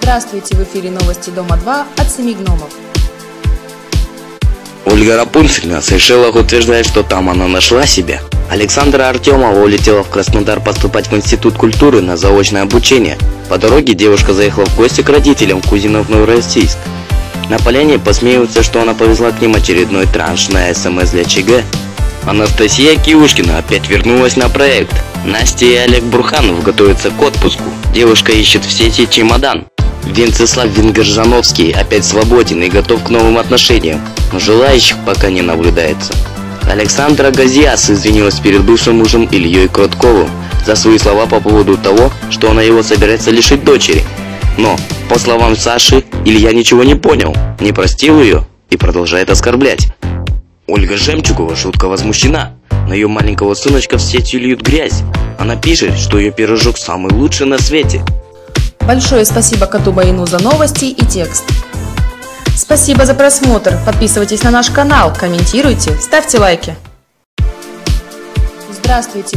Здравствуйте, в эфире новости Дома 2 от 7 гномов. Ольга Рапунцель на Сейшелах утверждает, что там она нашла себя. Александра Артемова улетела в Краснодар поступать в Институт культуры на заочное обучение. По дороге девушка заехала в гости к родителям кузинов в Новороссийск. На поляне посмеиваются, что она повезла к ним очередной транш на СМС для ЧГ. Анастасия Киушкина опять вернулась на проект. Настя и Олег Бурханов готовятся к отпуску. Девушка ищет в сети чемодан. Венцеслав Венгержановский опять свободен и готов к новым отношениям, но желающих пока не наблюдается. Александра Газиас извинилась перед бывшим мужем Ильей Кротковым за свои слова по поводу того, что она его собирается лишить дочери. Но, по словам Саши, Илья ничего не понял, не простил ее и продолжает оскорблять. Ольга Жемчугова жутко возмущена. На ее маленького сыночка в сети льют грязь. Она пишет, что ее пирожок самый лучший на свете. Большое спасибо коту Баину за новости и текст. Спасибо за просмотр. Подписывайтесь на наш канал, комментируйте, ставьте лайки. Здравствуйте.